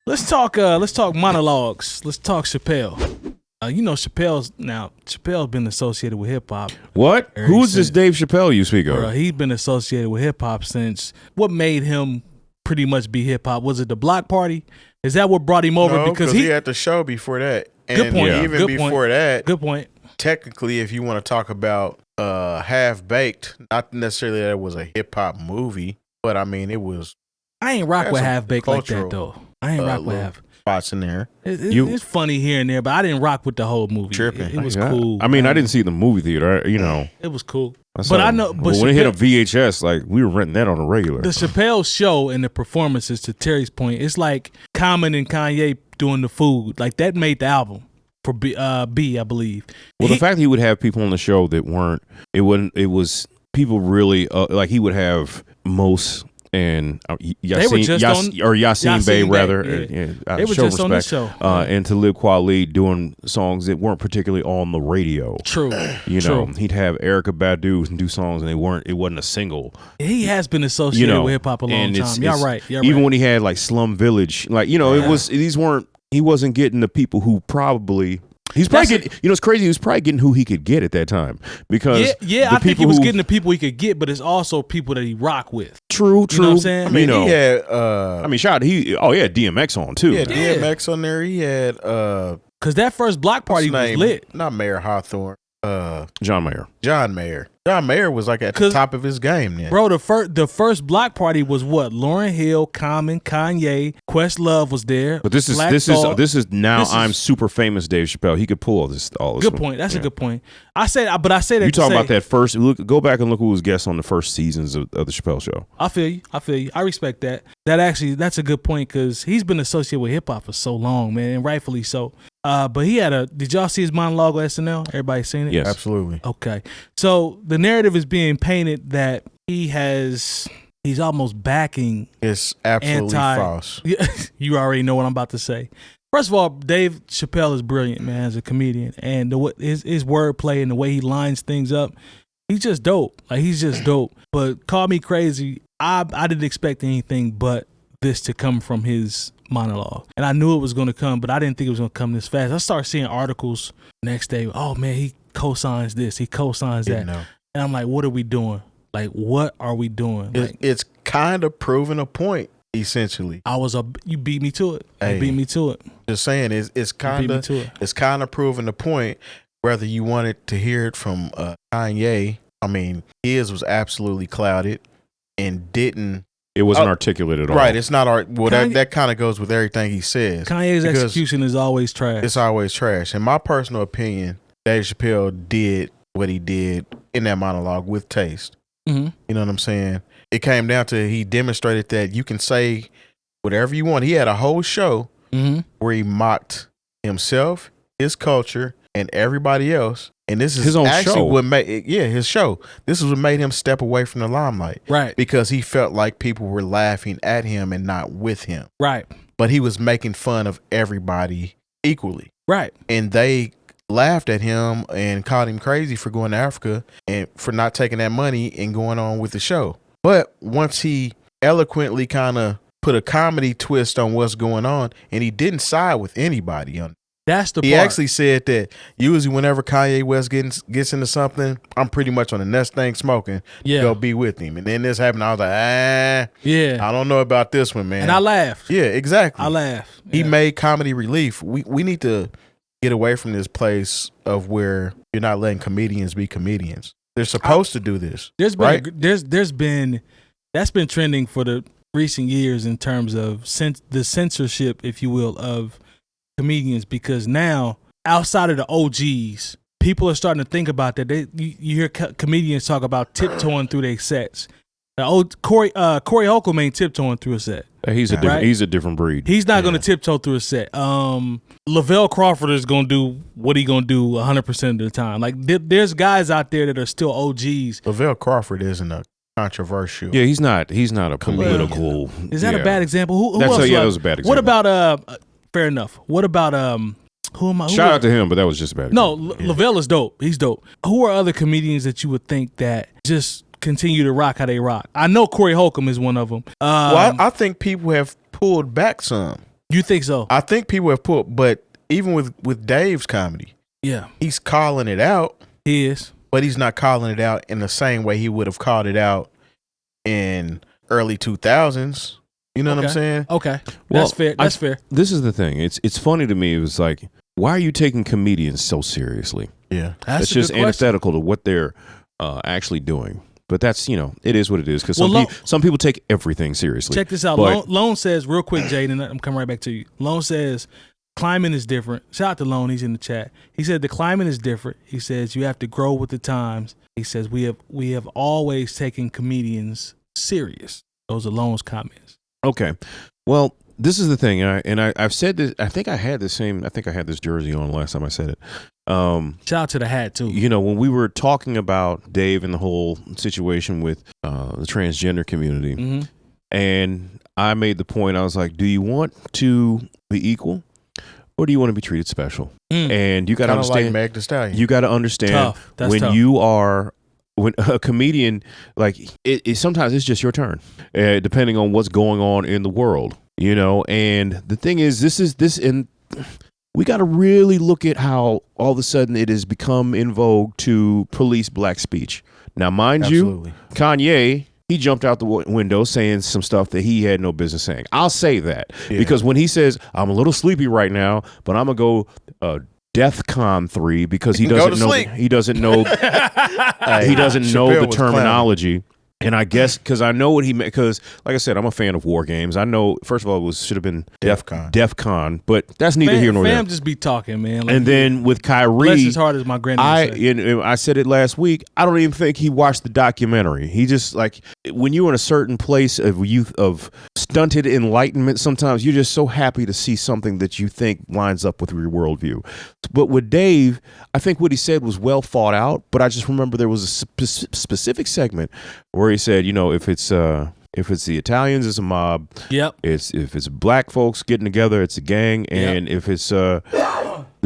Let's talk monologues. Let's talk Chappelle. You know Chappelle's been associated with hip hop. What? Who's this Dave Chappelle you speak of? He's been associated with hip hop since what made him pretty much be hip hop. Was it the Block Party? Is that what brought him over? No, because he had the show before that. And good point. Even before that, good point. Technically, if you want to talk about Half Baked, not necessarily that it was a hip hop movie, but I mean it was. I ain't rock with Half Baked like that though. I ain't rock with Half. Spots in there. It's funny here and there, but I didn't rock with the whole movie. Tripping. It was cool. I mean, I didn't see it in the movie theater. You know, it was cool. But I know. But when it hit a VHS, like we were renting that on a regular. The Chappelle show and the performances, to Terry's point, it's like Common and Kanye doing the food. Like that made the album for B, I believe. Well, the fact that he would have people on the show that weren't, it was people really like he would have Mos and Yasin Bey rather. They were just on the show. And to Talib Kweli doing songs that weren't particularly on the radio. True. You know, he'd have Erykah Badu do songs and it wasn't a single. He has been associated with hip hop a long time. Y'all right. Even when he had like Slum Village, like, you know, he wasn't getting the people who probably. He's probably getting, you know, it's crazy. He was probably getting who he could get at that time because I think he was getting the people he could get, but it's also people that he rock with. True. You know what I'm saying? I mean, he had. He had DMX on too. Yeah, DMX on there. He had. Because that first Block Party was lit. Not Mayor Hawthorne. John Mayer. John Mayer was like at the top of his game then. Bro, the first Block Party was what? Lauryn Hill, Common, Kanye, Questlove was there. But this is I'm super famous Dave Chappelle. He could pull all this. Good point. That's a good point. I say that. You talking about that first? Go back and look who was guests on the first seasons of the Chappelle Show. I feel you. I respect that. That's a good point because he's been associated with hip hop for so long, man, and rightfully so. But he had did y'all see his monologue on SNL? Everybody seen it? Yes. Absolutely. Okay. So the narrative is being painted that he's almost backing. It's absolutely false. You already know what I'm about to say. First of all, Dave Chappelle is brilliant, man, as a comedian. And his wordplay and the way he lines things up, he's just dope. Like, he's just dope. But call me crazy, I didn't expect anything but this to come from his monologue. And I knew it was going to come, but I didn't think it was going to come this fast. I started seeing articles next day. Oh, man, he co-signs this. He co-signs that. No. And I'm like, what are we doing? Like, what are we doing? It's kind of proving a point, essentially. You beat me to it. Hey, you beat me to it. Just saying, it's kind of proving the point. Whether you wanted to hear it from Kanye, I mean, his was absolutely clouded and didn't. It wasn't articulate at all. Right, it's not art. Well, that kind of goes with everything he says. Kanye's execution is always trash. It's always trash. In my personal opinion, Dave Chappelle did what he did in that monologue with taste. Mm-hmm. You know what I'm saying? It came down to he demonstrated that you can say whatever you want. He had a whole show where he mocked himself, his culture, and everybody else. And this is his own actually show. what made his show. This is what made him step away from the limelight. Right. Because he felt like people were laughing at him and not with him. Right. But he was making fun of everybody equally. Right. And they laughed at him and called him crazy for going to Africa and for not taking that money and going on with the show. But once he eloquently kind of put a comedy twist on what's going on, and he didn't side with anybody on it. That's the part. He actually said that usually whenever Kanye West gets into something, I'm pretty much on the next thing smoking to go be with him. And then this happened. I was like, I don't know about this one, man. And I laughed. Yeah, exactly. I laughed. He made comedy relief. We need to get away from this place of where you're not letting comedians be comedians. They're supposed to do this. That's been trending for the recent years in terms of the censorship, if you will, of comedians, because now outside of the OGs, people are starting to think about that. You hear comedians talk about tiptoeing through their sets. The old Corey Holcomb ain't tiptoeing through a set. He's a different breed. He's not going to tiptoe through a set. Lavelle Crawford is going to do what he going to do 100% of the time. Like there's guys out there that are still OGs. Lavelle Crawford isn't a controversial. Yeah, he's not a political. Is that a bad example? Who else? That was a bad example. What about fair enough. What about who am I? Shout out to him, but that was just a bad example. No, Lavelle is dope. He's dope. Who are other comedians that you would think that just continue to rock how they rock? I know Corey Holcomb is one of them. Well, I think people have pulled back some. You think so? I think people have put, but even with Dave's comedy, he's calling it out. He is, but he's not calling it out in the same way he would have called it out in early 2000s. You know what I'm saying? Okay, that's fair. That's fair. This is the thing. It's funny to me. It was like, why are you taking comedians so seriously? Yeah, that's just antithetical to what they're actually doing. But that's, it is what it is, because some people take everything seriously. Check this out. Lone says, real quick, Jaden, I'm coming right back to you. Lone says, climate is different. Shout out to Lone. He's in the chat. He said the climate is different. He says you have to grow with the times. He says we have always taken comedians serious. Those are Lone's comments. Okay. Well, this is the thing, and I've said this. I think I had this jersey on last time I said it. Shout out to the hat too. When we were talking about Dave and the whole situation with the transgender community, and I made the point, I was like, do you want to be equal, or do you want to be treated special? And you got to understand. Like Meg Thee Stallion. You got to understand when tough. When a comedian, like it sometimes it's just your turn, depending on what's going on in the world, And the thing is, we got to really look at how all of a sudden it has become in vogue to police black speech. Now, mind you, Kanye, he jumped out the window saying some stuff that he had no business saying. I'll say that because when he says, I'm a little sleepy right now, but I'm going to go _𝗏𝗏 𝗔𝗲𝗓 because he doesn't know the terminology. And I guess because I know what he meant, because like I said, I'm a fan of war games. I know, first of all, should have been DEFCON, but that's neither here nor there. Fam just be talking, man. Like, and then with Kyrie, bless his heart, as my granddad I said it last week. I don't even think he watched the documentary. He just, like, when you're in a certain place of youth, of stunted enlightenment, sometimes you're just so happy to see something that you think lines up with your worldview. But with Dave, I think what he said was well thought out, but I just remember there was a specific segment where he said, if it's the Italians, it's a mob. Yep. If it's black folks getting together, it's a gang. And if it's the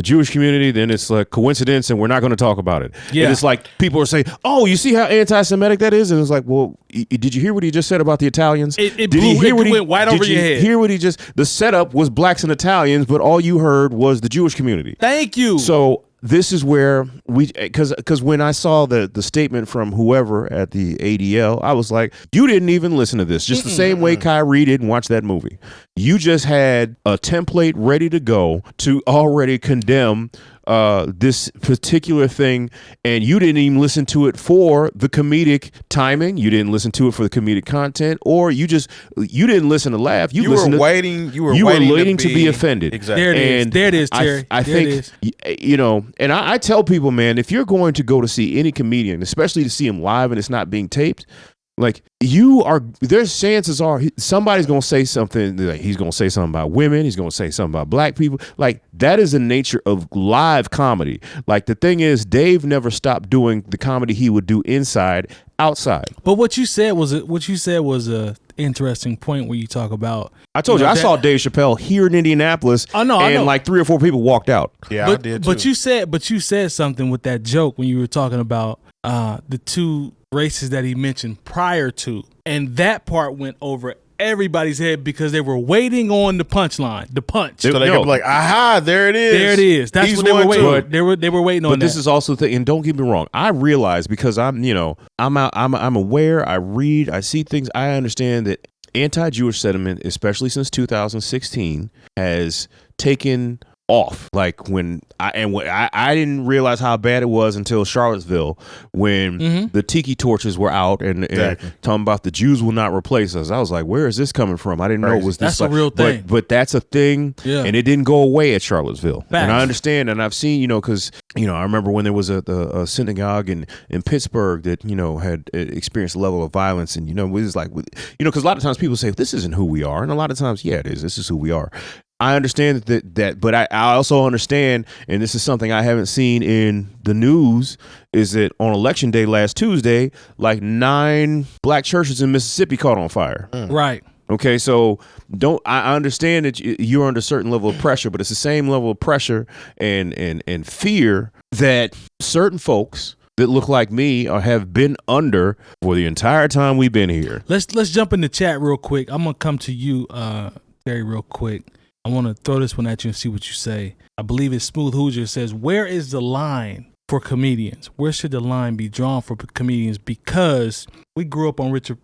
Jewish community, then it's like coincidence, and we're not going to talk about it. Yeah. And it's like people are saying, "Oh, you see how anti-Semitic that is?" And it's like, well, did you hear what he just said about the Italians? It went right over your head. Hear what he just? The setup was blacks and Italians, but all you heard was the Jewish community. Thank you. So this is where because when I saw the statement from whoever at the ADL, I was like, you didn't even listen to this. Just the same way Kyrie didn't watch that movie. You just had a template ready to go to already condemn this particular thing, and you didn't even listen to it for the comedic timing. You didn't listen to it for the comedic content, or you didn't listen to laugh. You were waiting to be offended. Exactly. There it is, Terry. I think and I tell people, man, if you're going to go to see any comedian, especially to see him live and it's not being taped, like there's chances are somebody's going to say something. Like, he's going to say something about women. He's going to say something about black people. Like, that is the nature of live comedy. Like, the thing is, Dave never stopped doing the comedy he would do inside, outside. But what you said was a interesting point where you talk about. I told you, I saw Dave Chappelle here in Indianapolis. I know. Like 3 or 4 people walked out. Yeah, I did too. But you said something with that joke when you were talking about the two races that he mentioned prior to, and that part went over everybody's head because they were waiting on the punchline, the punch. So they could be like, aha, there it is. There it is. That's what they were waiting. They were waiting on that. But this is also the thing, and don't get me wrong, I realize, because I'm aware, I read, I see things, I understand that anti-Jewish sentiment, especially since 2016, has taken off. Like when I didn't realize how bad it was until Charlottesville, when the tiki torches were out and talking about the Jews will not replace us. I was like, where is this coming from? I didn't know it was this. That's a real thing. But that's a thing, and it didn't go away at Charlottesville. Facts. And I understand, and I've seen, because I remember when there was a synagogue in Pittsburgh that had experienced a level of violence, and it was like, because a lot of times people say this isn't who we are, and a lot of times, yeah, it is. This is who we are. I understand that, but I also understand, and this is something I haven't seen in the news, is that on Election Day last Tuesday, like 9 black churches in Mississippi caught on fire. Right. Okay, so I understand that you're under a certain level of pressure, but it's the same level of pressure and fear that certain folks that look like me or have been under for the entire time we've been here. Let's jump in the chat real quick. I'm gonna come to you, Terry, real quick. I want to throw this one at you and see what you say. I believe it's Smooth Hoosier says, where is the line for comedians? Where should the line be drawn for comedians? Because we grew up on Richard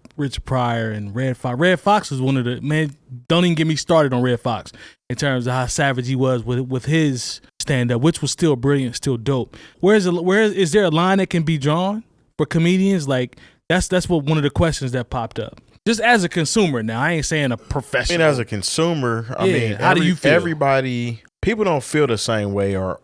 Pryor and Red Fox. Red Fox was one of the, man, don't even get me started on Red Fox in terms of how savage he was with his stand-up, which was still brilliant, still dope. Is there a line that can be drawn for comedians? Like, that's what one of the questions that popped up. Just as a consumer now, I ain't saying a professional. I mean, as a consumer, I mean, how do you feel? People don't feel the same way or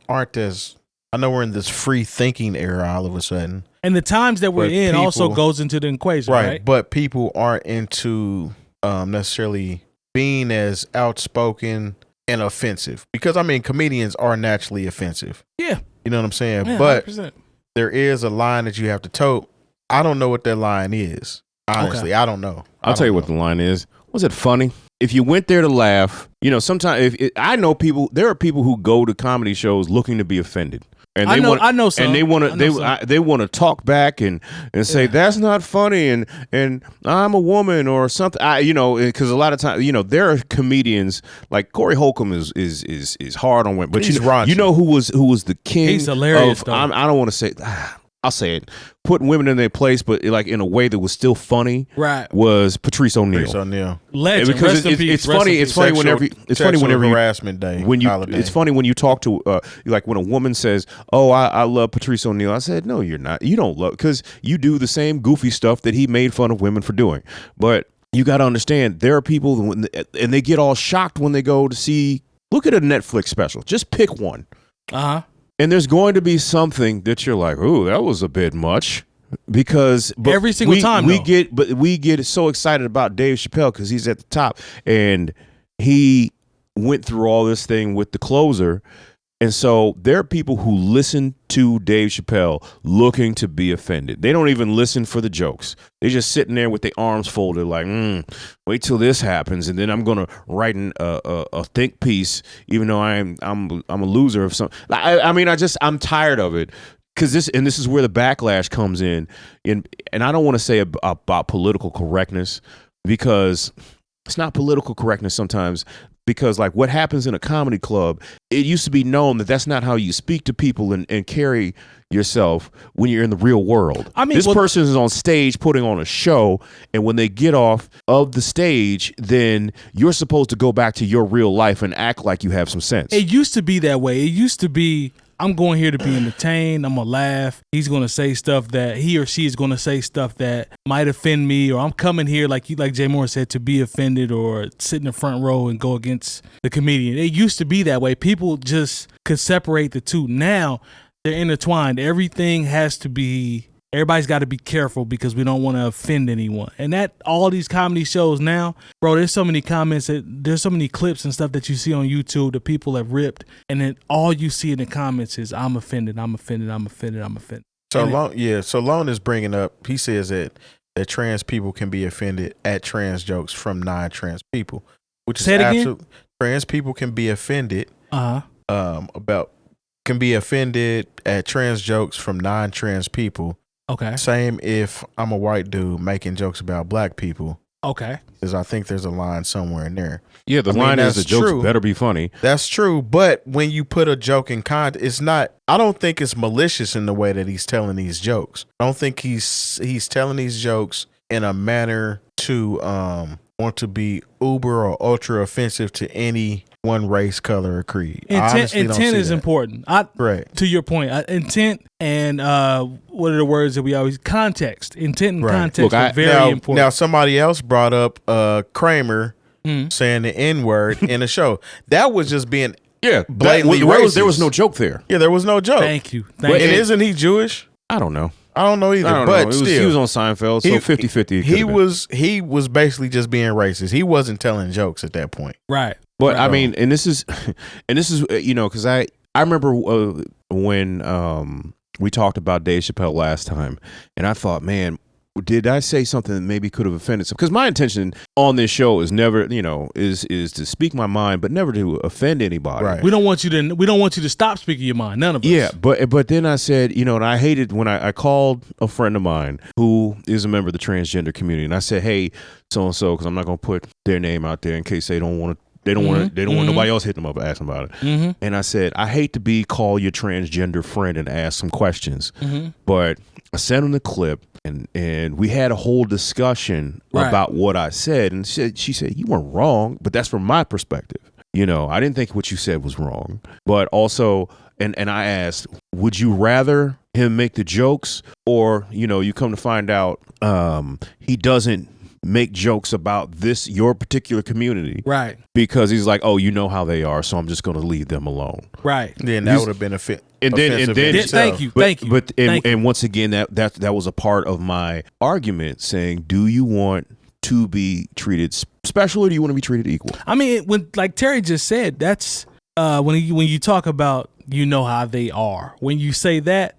aren't as, I know we're in this free thinking era all of a sudden. And the times that we're in also goes into the equation, right? But people aren't into necessarily being as outspoken and offensive. Because, I mean, comedians are naturally offensive. Yeah. You know what I'm saying? Yeah, but 100%. There is a line that you have to tote. I don't know what that line is. Honestly, I don't know. I'll tell you what the line is. Was it funny? If you went there to laugh, you know, sometimes I know people. There are people who go to comedy shows looking to be offended, and they want to talk back and say that's not funny, and I'm a woman or something. Because a lot of times, there are comedians like Corey Holcomb is hard on women, but you know who was the king? He's hilarious. I don't want to say. I'll say it. Putting women in their place, but like in a way that was still funny. Right. Was Patrice O'Neal. Legend. Because it's funny. It's funny whenever harassment day. It's funny when you talk to like when a woman says, "Oh, I love Patrice O'Neal." I said, "No, you're not. You don't love because you do the same goofy stuff that he made fun of women for doing." But you got to understand, there are people and they get all shocked when they go to see. Look at a Netflix special. Just pick one. And there's going to be something that you're like, "Ooh, that was a bit much," because every single time we get so excited about Dave Chappelle because he's at the top and he went through all this thing with the closer, and so there are people who listen to Dave Chappelle looking to be offended. They don't even listen for the jokes. They're just sitting there with their arms folded, like, wait till this happens, and then I'm gonna write a think piece, even though I'm a loser of something. I'm tired of it because this is where the backlash comes in, and I don't want to say about political correctness because it's not political correctness sometimes. Because like what happens in a comedy club, it used to be known that that's not how you speak to people and carry yourself when you're in the real world. I mean, this person is on stage putting on a show, and when they get off of the stage, then you're supposed to go back to your real life and act like you have some sense. It used to be that way. It used to be, I'm going here to be entertained. I'm going to laugh. He's going to say stuff that he or she is going to say stuff that might offend me, or I'm coming here, like Jay Moore said, to be offended or sit in the front row and go against the comedian. It used to be that way. People just could separate the two. Now they're intertwined. Everybody's got to be careful because we don't want to offend anyone. And that all these comedy shows now, bro, there's so many comments, there's so many clips and stuff that you see on YouTube that people have ripped, and then all you see in the comments is I'm offended, I'm offended, I'm offended, I'm offended. So Lone is bringing up, he says that trans people can be offended at trans jokes from non-trans people, which Say is it again? Trans people can be offended at trans jokes from non-trans people. Okay. Same if I'm a white dude making jokes about black people. Okay. Because I think there's a line somewhere in there. Yeah, the line is the jokes better be funny. That's true. But when you put a joke in context, it's not, I don't think it's malicious in the way that he's telling these jokes. I don't think he's telling these jokes in a manner to want to be uber or ultra offensive to any one race, color, or creed. Intent is important. Right. To your point, intent and what are the words that we always context? Intent and context are very important. Now, somebody else brought up Kramer saying the N-word in a show. That was just being blatantly racist. There was no joke there. Yeah, there was no joke. Thank you. And isn't he Jewish? I don't know. I don't know either. But still, he was on Seinfeld, so 50-50. He was basically just being racist. He wasn't telling jokes at that point. Right. But I mean, and this is because I remember when we talked about Dave Chappelle last time, and I thought, man, did I say something that maybe could have offended some? Because my intention on this show is never, is to speak my mind, but never to offend anybody. Right. We don't want you to stop speaking your mind. None of us. Yeah, but then I said, and I hated when I called a friend of mine who is a member of the transgender community, and I said, hey, so and so, because I'm not going to put their name out there in case they don't want to They don't want nobody else hitting them up and asking about it. And I said, I hate to be call your transgender friend and ask some questions, but I sent him the clip and we had a whole discussion about what I said. And she said, you weren't wrong, but that's from my perspective. You know, I didn't think what you said was wrong, but also, and I asked, would you rather him make the jokes or, you know, you come to find out he doesn't make jokes about your particular community. Right. Because he's like, oh, you know how they are, so I'm just going to leave them alone. Right. Then that would have been offensive. Thank you. And once again, that was a part of my argument saying, do you want to be treated special or do you want to be treated equal? I mean, when like Terry just said, that's when you talk about you know how they are. When you say that,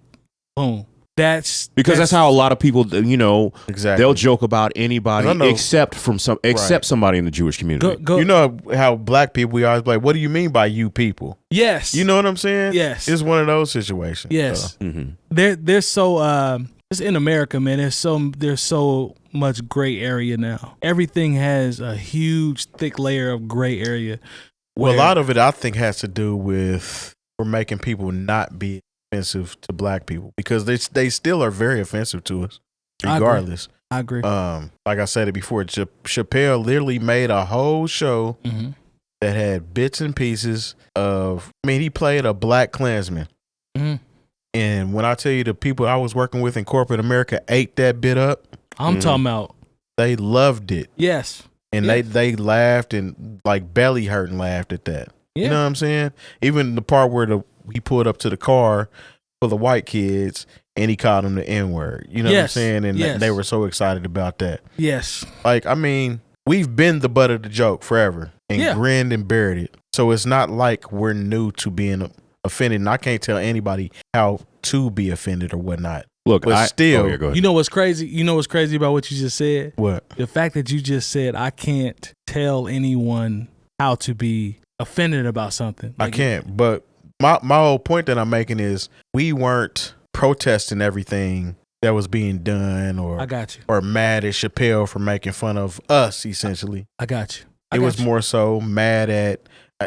boom. That's how a lot of people, you know, they'll joke about anybody except somebody in the Jewish community. You know how black people, we always like, what do you mean by you people? Yes. You know what I'm saying? Yes. It's one of those situations. Yes. There's so it's in America, man. There's so much gray area now. Everything has a huge thick layer of gray area. Well, a lot of it I think has to do with we're making people not be offensive to black people because they still are very offensive to us regardless. I agree. Like I said it before, Chappelle literally made a whole show that had bits and pieces of, I mean, he played a black Klansman. And when I tell you the people I was working with in corporate America ate that bit up. I'm talking about. They loved it. Yes. And they laughed and like belly hurt and laughed at that. Yeah. You know what I'm saying? Even the part where he pulled up to the car for the white kids and he called them the N-word. You know what I'm saying? And they were so excited about that. Yes. Like, I mean, we've been the butt of the joke forever and grinned and buried it. So it's not like we're new to being offended. And I can't tell anybody how to be offended or whatnot. Look, but still, you know what's crazy? You know what's crazy about what you just said? What? The fact that you just said, I can't tell anyone how to be offended about something. Like, I can't, but my whole point that I'm making is we weren't protesting everything that was being done or mad at Chappelle for making fun of us, essentially. I got you. It was more so mad at,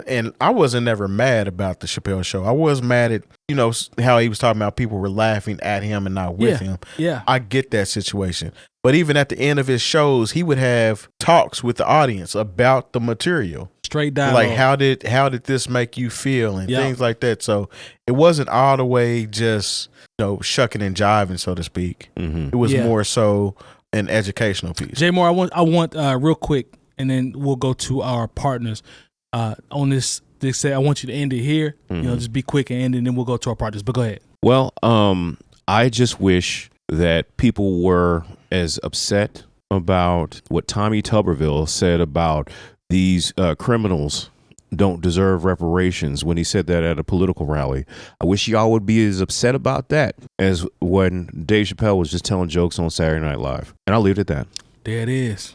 and I wasn't ever mad about the Chappelle show. I was mad at, you know, how he was talking about people were laughing at him and not with him. Yeah. I get that situation. But even at the end of his shows, he would have talks with the audience about the material. Straight dialogue. Like how did this make you feel and things like that. So it wasn't all the way just, you know, shucking and jiving, so to speak. It was more so an educational piece. Jay Moore, I want real quick, and then we'll go to our partners on this. They say I want you to end it here. You know, just be quick and end it, and then we'll go to our partners. But go ahead. Well, I just wish that people were as upset about what Tommy Tuberville said about these criminals don't deserve reparations when he said that at a political rally. I wish y'all would be as upset about that as when Dave Chappelle was just telling jokes on Saturday Night Live. And I'll leave it at that. There it is.